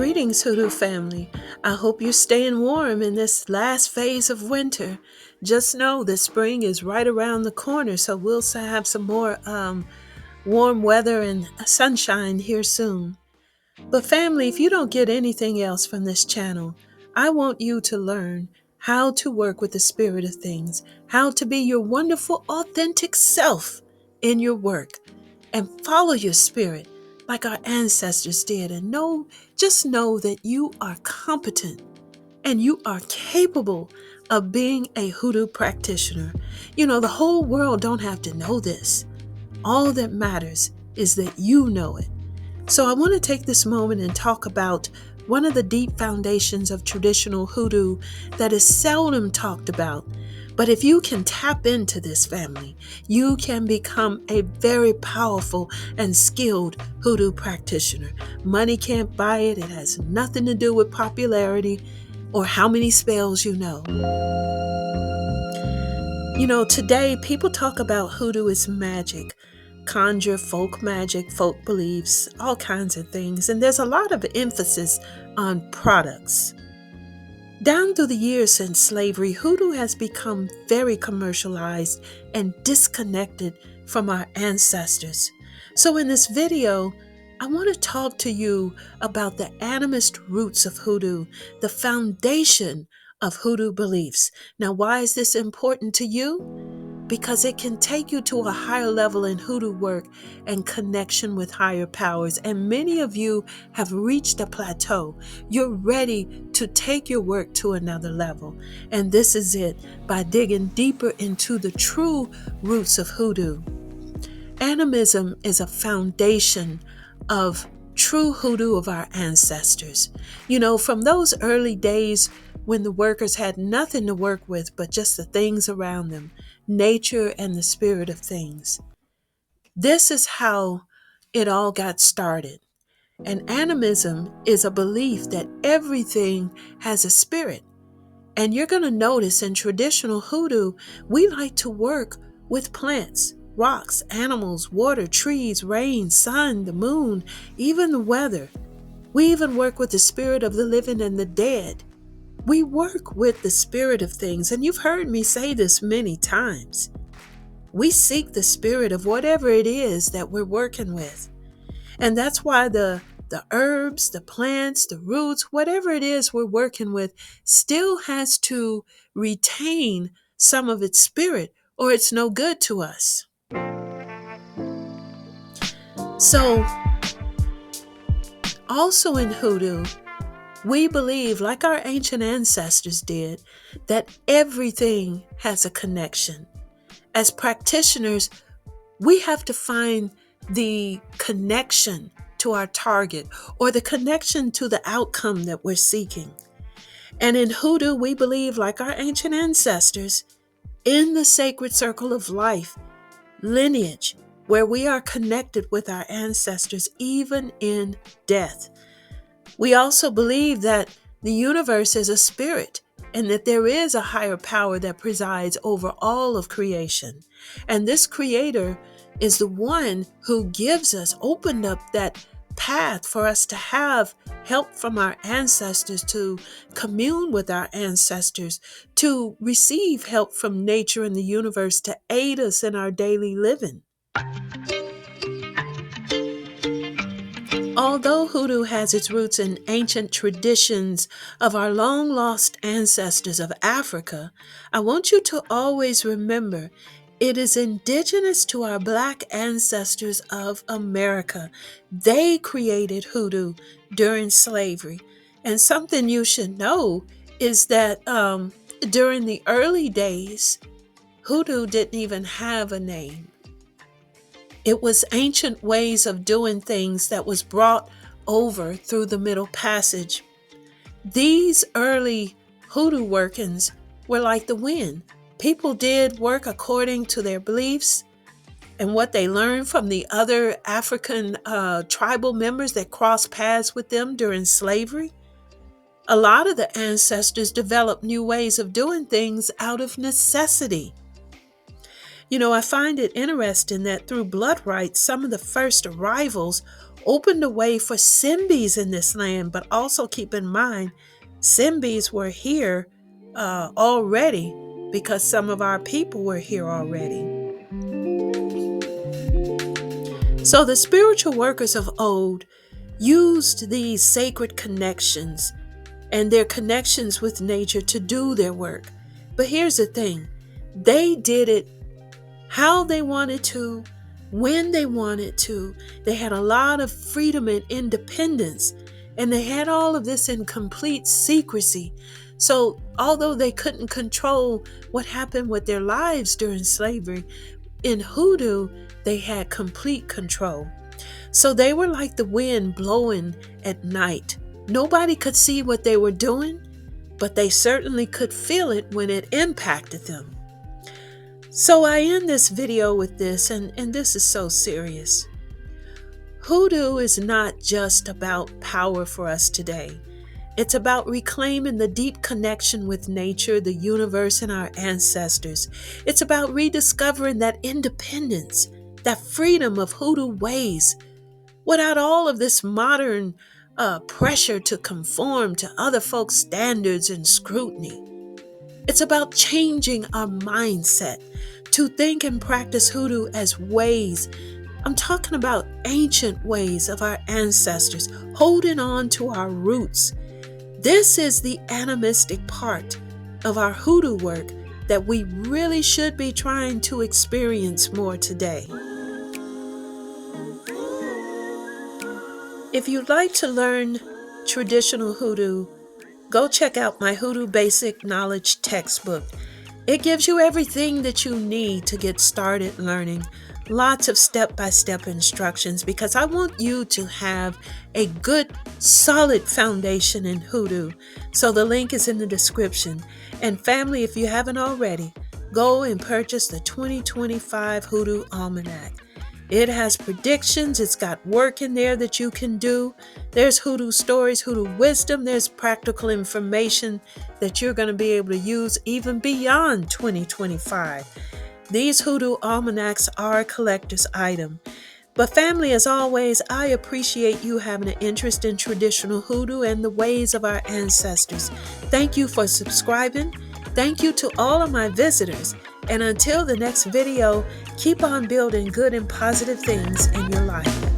Greetings, Hoodoo family. I hope you're staying warm in this last phase of winter. Just know that spring is right around the corner, so we'll have some more warm weather and sunshine here soon. But, family, if you don't get anything else from this channel, I want you to learn how to work with the spirit of things, how to be your wonderful, authentic self in your work, and follow your spirit like our ancestors did. And just know that you are competent and you are capable of being a hoodoo practitioner. The whole world don't have to know this. All that matters is that you know it. So I want to take this moment and talk about one of the deep foundations of traditional hoodoo that is seldom talked about. But if you can tap into this, family, you can become a very powerful and skilled hoodoo practitioner. Money can't buy it. It has nothing to do with popularity or how many spells you know. Today people talk about hoodoo as magic, conjure, folk magic, folk beliefs, all kinds of things. And there's a lot of emphasis on products. Down through the years since slavery, hoodoo has become very commercialized and disconnected from our ancestors. So in this video, I want to talk to you about the animist roots of hoodoo, the foundation of hoodoo beliefs. Now, why is this important to you? Because it can take you to a higher level in hoodoo work and connection with higher powers. And many of you have reached a plateau. You're ready to take your work to another level. And this is it, by digging deeper into the true roots of hoodoo. Animism is a foundation of true hoodoo of our ancestors. From those early days when the workers had nothing to work with but just the things around them, nature and the spirit of things. This is how it all got started. And animism is a belief that everything has a spirit. And you're going to notice in traditional hoodoo, we like to work with plants, rocks, animals, water, trees, rain, sun, the moon, even the weather. We even work with the spirit of the living and the dead. We work with the spirit of things, and you've heard me say this many times. We seek the spirit of whatever it is that we're working with. And that's why the herbs, the plants, the roots, whatever it is we're working with still has to retain some of its spirit, or it's no good to us. So, also in hoodoo, we believe, like our ancient ancestors did, that everything has a connection. As practitioners, we have to find the connection to our target or the connection to the outcome that we're seeking. And in hoodoo, we believe, like our ancient ancestors, in the sacred circle of life, lineage, where we are connected with our ancestors even in death. We also believe that the universe is a spirit and that there is a higher power that presides over all of creation. And this creator is the one who opened up that path for us to have help from our ancestors, to commune with our ancestors, to receive help from nature and the universe to aid us in our daily living. Although hoodoo has its roots in ancient traditions of our long-lost ancestors of Africa, I want you to always remember it is indigenous to our Black ancestors of America. They created hoodoo during slavery. And something you should know is that during the early days, hoodoo didn't even have a name. It was ancient ways of doing things that was brought over through the Middle Passage. These early hoodoo workings were like the wind. People did work according to their beliefs and what they learned from the other African tribal members that crossed paths with them during slavery. A lot of the ancestors developed new ways of doing things out of necessity. I find it interesting that through blood rites, some of the first arrivals opened the way for Simbies in this land. But also keep in mind, Simbies were here already because some of our people were here already. So the spiritual workers of old used these sacred connections and their connections with nature to do their work. But here's the thing, they did it how they wanted to, when they wanted to. They had a lot of freedom and independence, and they had all of this in complete secrecy. So although they couldn't control what happened with their lives during slavery, in hoodoo, they had complete control. So they were like the wind blowing at night. Nobody could see what they were doing, but they certainly could feel it when it impacted them. So I end this video with this, and this is so serious. Hoodoo is not just about power for us today. It's about reclaiming the deep connection with nature, the universe, and our ancestors. It's about rediscovering that independence, that freedom of hoodoo ways, without all of this modern pressure to conform to other folks' standards and scrutiny. It's about changing our mindset to think and practice hoodoo as ways. I'm talking about ancient ways of our ancestors, holding on to our roots. This is the animistic part of our hoodoo work that we really should be trying to experience more today. If you'd like to learn traditional hoodoo, go check out my Hoodoo Basic Knowledge textbook. It gives you everything that you need to get started learning. Lots of step-by-step instructions, because I want you to have a good, solid foundation in hoodoo. So the link is in the description. And family, if you haven't already, go and purchase the 2025 Hoodoo Almanac. It has predictions. It's got work in there that you can do. There's hoodoo stories, hoodoo wisdom. There's practical information that you're going to be able to use even beyond 2025. These hoodoo almanacs are a collector's item. But family, as always, I appreciate you having an interest in traditional hoodoo and the ways of our ancestors. Thank you for subscribing. Thank you to all of my visitors. And until the next video, keep on building good and positive things in your life.